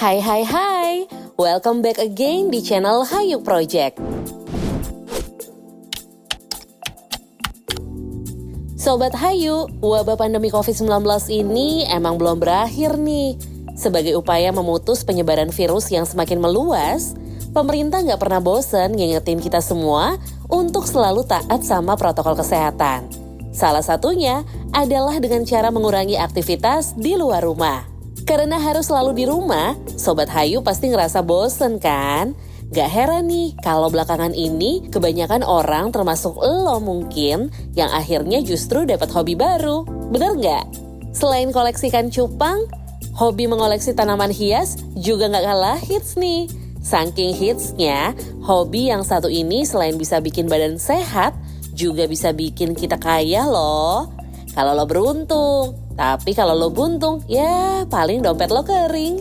Hai hai hai, welcome back again di channel Hayu Project. Sobat Hayu, wabah pandemi COVID-19 ini emang belum berakhir nih. Sebagai upaya memutus penyebaran virus yang semakin meluas, pemerintah nggak pernah bosan ngingetin kita semua untuk selalu taat sama protokol kesehatan. Salah satunya adalah dengan cara mengurangi aktivitas di luar rumah. Karena harus selalu di rumah, Sobat Hayu pasti ngerasa bosen kan? Gak heran nih kalau belakangan ini kebanyakan orang termasuk lo mungkin yang akhirnya justru dapat hobi baru. Bener nggak? Selain koleksi ikan cupang, hobi mengoleksi tanaman hias juga nggak kalah hits nih. Saking hitsnya, hobi yang satu ini selain bisa bikin badan sehat, juga bisa bikin kita kaya loh. Kalau lo beruntung, tapi kalau lo buntung, ya paling dompet lo kering.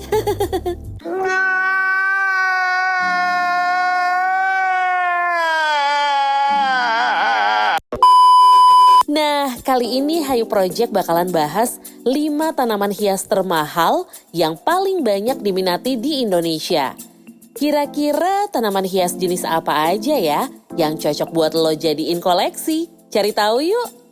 Nah, kali ini Hayu Project bakalan bahas 5 tanaman hias termahal yang paling banyak diminati di Indonesia. Kira-kira tanaman hias jenis apa aja ya yang cocok buat lo jadiin koleksi? Cari tahu yuk!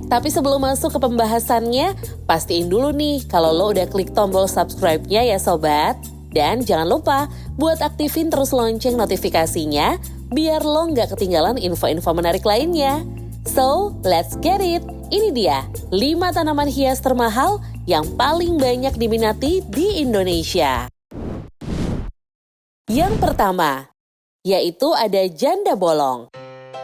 Tapi sebelum masuk ke pembahasannya, pastiin dulu nih kalau lo udah klik tombol subscribe-nya ya sobat. Dan jangan lupa buat aktifin terus lonceng notifikasinya biar lo nggak ketinggalan info-info menarik lainnya. So, let's get it! Ini dia 5 tanaman hias termahal yang paling banyak diminati di Indonesia. Yang pertama, yaitu ada janda bolong.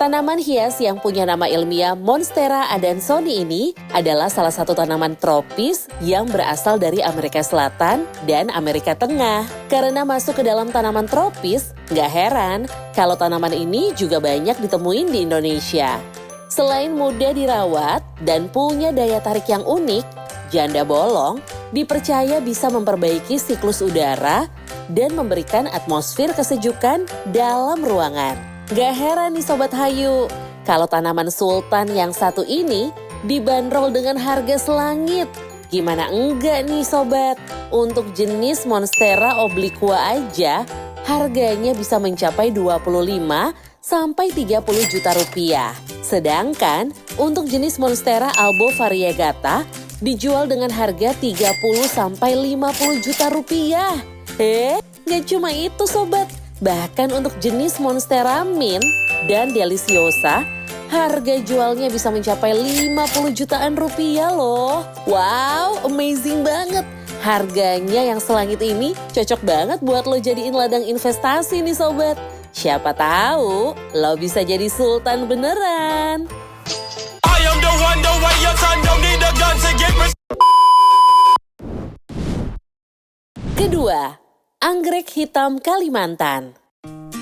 Tanaman hias yang punya nama ilmiah Monstera adansoni ini adalah salah satu tanaman tropis yang berasal dari Amerika Selatan dan Amerika Tengah. Karena masuk ke dalam tanaman tropis, nggak heran kalau tanaman ini juga banyak ditemuin di Indonesia. Selain mudah dirawat dan punya daya tarik yang unik, janda bolong dipercaya bisa memperbaiki siklus udara dan memberikan atmosfer kesejukan dalam ruangan. Gak heran nih Sobat Hayu, kalau tanaman sultan yang satu ini dibanderol dengan harga selangit. Gimana enggak nih Sobat, untuk jenis Monstera obliqua aja harganya bisa mencapai 25 sampai 30 juta rupiah. Sedangkan untuk jenis Monstera albo variegata dijual dengan harga 30 sampai 50 juta rupiah. Gak cuma itu Sobat. Bahkan untuk jenis Monstera mint dan deliciosa, harga jualnya bisa mencapai 50 jutaan rupiah loh. Wow, amazing banget. Harganya yang selangit ini cocok banget buat lo jadiin ladang investasi nih sobat. Siapa tahu lo bisa jadi sultan beneran. Kedua, anggrek hitam Kalimantan.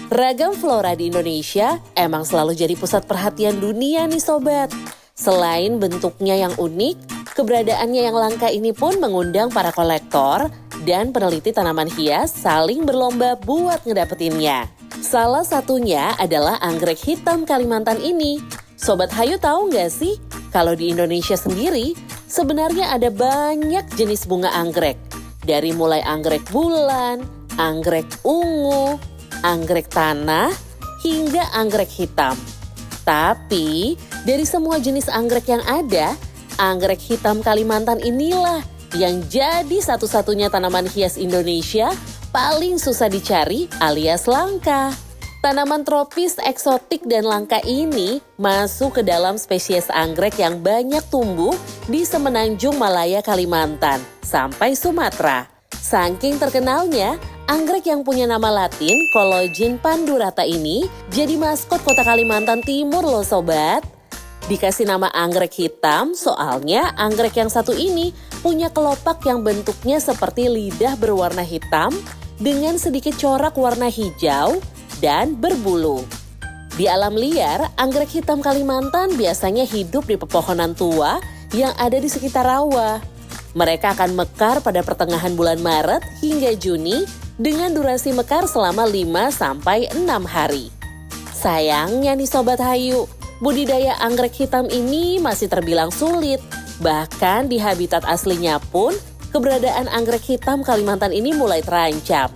Ragam flora di Indonesia emang selalu jadi pusat perhatian dunia nih sobat. Selain bentuknya yang unik, keberadaannya yang langka ini pun mengundang para kolektor dan peneliti tanaman hias saling berlomba buat ngedapetinnya. Salah satunya adalah anggrek hitam Kalimantan ini. Sobat Hayu tahu nggak sih, kalau di Indonesia sendiri sebenarnya ada banyak jenis bunga anggrek. Dari mulai anggrek bulan, anggrek ungu, anggrek tanah, hingga anggrek hitam. Tapi, dari semua jenis anggrek yang ada, anggrek hitam Kalimantan inilah yang jadi satu-satunya tanaman hias Indonesia paling susah dicari alias langka. Tanaman tropis, eksotik, dan langka ini masuk ke dalam spesies anggrek yang banyak tumbuh di semenanjung Malaya Kalimantan sampai Sumatera. Saking terkenalnya, anggrek yang punya nama latin Collagene pandurata ini jadi maskot kota Kalimantan Timur loh sobat. Dikasih nama anggrek hitam soalnya anggrek yang satu ini punya kelopak yang bentuknya seperti lidah berwarna hitam dengan sedikit corak warna hijau dan berbulu. Di alam liar, anggrek hitam Kalimantan biasanya hidup di pepohonan tua yang ada di sekitar rawa. Mereka akan mekar pada pertengahan bulan Maret hingga Juni dengan durasi mekar selama 5-6 hari. Sayangnya nih Sobat Hayu, budidaya anggrek hitam ini masih terbilang sulit. Bahkan di habitat aslinya pun keberadaan anggrek hitam Kalimantan ini mulai terancam.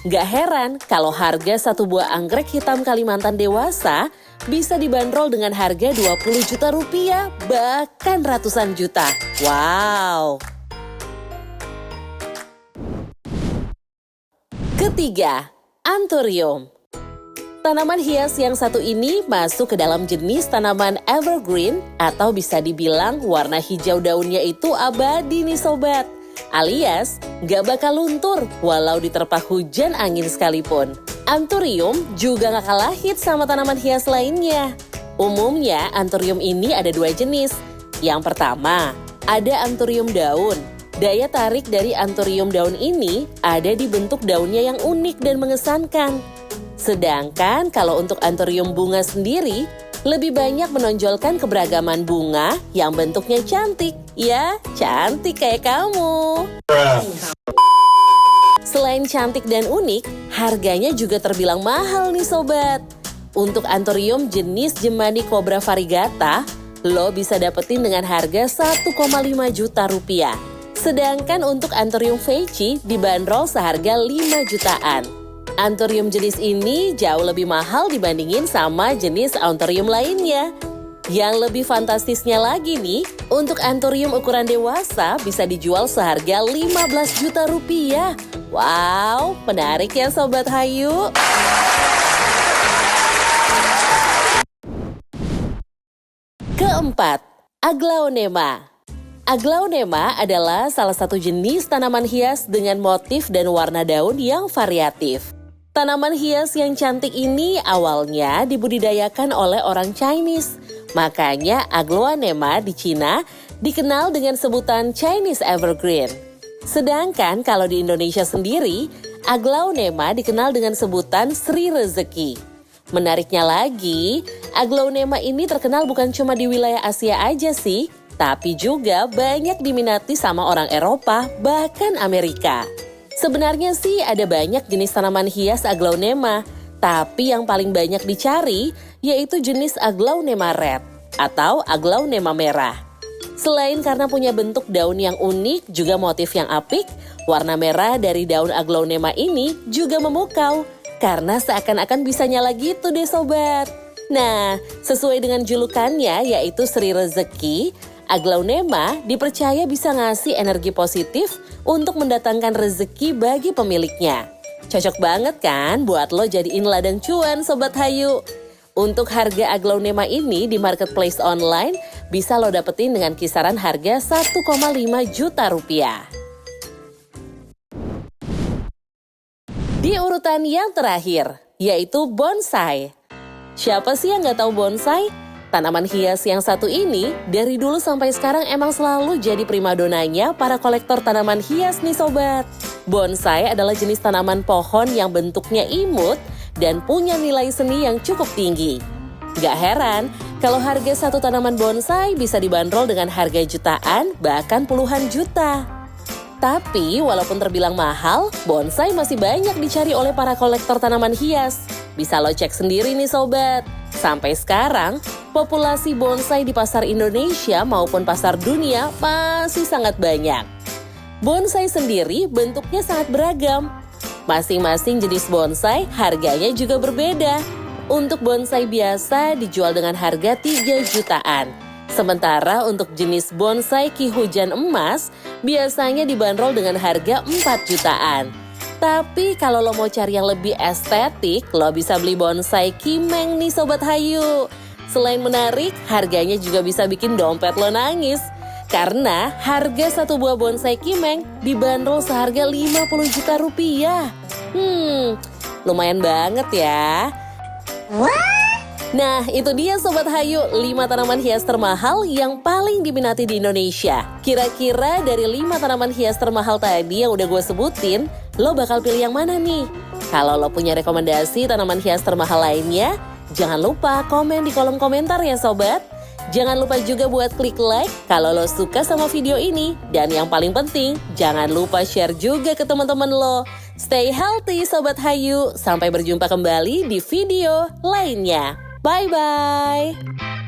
Gak heran kalau harga satu buah anggrek hitam Kalimantan dewasa bisa dibanderol dengan harga 20 juta rupiah, bahkan ratusan juta. Wow! Ketiga, Anthurium. Tanaman hias yang satu ini masuk ke dalam jenis tanaman evergreen atau bisa dibilang warna hijau daunnya itu abadi nih sobat. Alias gak bakal luntur walau diterpa hujan angin sekalipun. Anthurium juga gak kalah hits sama tanaman hias lainnya. Umumnya Anthurium ini ada dua jenis. Yang pertama, ada Anthurium daun. Daya tarik dari Anthurium daun ini ada di bentuk daunnya yang unik dan mengesankan. Sedangkan kalau untuk Anthurium bunga sendiri, lebih banyak menonjolkan keberagaman bunga yang bentuknya cantik. Ya, cantik kayak kamu. Selain cantik dan unik, harganya juga terbilang mahal nih sobat. Untuk Anthurium jenis Jemani Cobra variegata, lo bisa dapetin dengan harga 1,5 juta rupiah. Sedangkan untuk Anthurium veitchi dibanderol seharga 5 jutaan. Anthurium jenis ini jauh lebih mahal dibandingin sama jenis Anthurium lainnya. Yang lebih fantastisnya lagi nih, untuk Anthurium ukuran dewasa bisa dijual seharga 15 juta rupiah. Wow, menarik ya Sobat Hayu. Keempat, Aglaonema. Aglaonema adalah salah satu jenis tanaman hias dengan motif dan warna daun yang variatif. Tanaman hias yang cantik ini awalnya dibudidayakan oleh orang Chinese. Makanya Aglaonema di Cina dikenal dengan sebutan Chinese Evergreen. Sedangkan kalau di Indonesia sendiri, Aglaonema dikenal dengan sebutan Sri Rezeki. Menariknya lagi, Aglaonema ini terkenal bukan cuma di wilayah Asia aja sih, tapi juga banyak diminati sama orang Eropa, bahkan Amerika. Sebenarnya sih ada banyak jenis tanaman hias Aglaonema, tapi yang paling banyak dicari yaitu jenis Aglaonema red atau Aglaonema merah. Selain karena punya bentuk daun yang unik, juga motif yang apik, warna merah dari daun Aglaonema ini juga memukau karena seakan-akan bisa nyala gitu deh sobat. Nah, sesuai dengan julukannya yaitu Sri Rezeki, Aglaonema dipercaya bisa ngasih energi positif untuk mendatangkan rezeki bagi pemiliknya. Cocok banget kan buat lo jadiin ladang cuan Sobat Hayu. Untuk harga Aglaonema ini di marketplace online bisa lo dapetin dengan kisaran harga 1,5 juta rupiah. Di urutan yang terakhir, yaitu bonsai. Siapa sih yang nggak tahu bonsai? Tanaman hias yang satu ini dari dulu sampai sekarang emang selalu jadi primadonanya para kolektor tanaman hias nih sobat. Bonsai adalah jenis tanaman pohon yang bentuknya imut dan punya nilai seni yang cukup tinggi. Gak heran kalau harga satu tanaman bonsai bisa dibanderol dengan harga jutaan bahkan puluhan juta. Tapi walaupun terbilang mahal, bonsai masih banyak dicari oleh para kolektor tanaman hias. Bisa lo cek sendiri nih sobat. Sampai sekarang, populasi bonsai di pasar Indonesia maupun pasar dunia masih sangat banyak. Bonsai sendiri bentuknya sangat beragam. Masing-masing jenis bonsai harganya juga berbeda. Untuk bonsai biasa dijual dengan harga 3 jutaan. Sementara untuk jenis bonsai ki hujan emas biasanya dibanderol dengan harga 4 jutaan. Tapi kalau lo mau cari yang lebih estetik, lo bisa beli bonsai kimeng nih Sobat Hayu. Selain menarik, harganya juga bisa bikin dompet lo nangis. Karena harga satu buah bonsai kimeng dibanderol seharga 50 juta rupiah. Lumayan banget ya. Nah, itu dia Sobat Hayu, 5 tanaman hias termahal yang paling diminati di Indonesia. Kira-kira dari 5 tanaman hias termahal tadi yang udah gue sebutin, lo bakal pilih yang mana nih? Kalau lo punya rekomendasi tanaman hias termahal lainnya, jangan lupa komen di kolom komentar ya Sobat. Jangan lupa juga buat klik like kalau lo suka sama video ini. Dan yang paling penting, jangan lupa share juga ke teman-teman lo. Stay healthy Sobat Hayu, sampai berjumpa kembali di video lainnya. Bye-bye!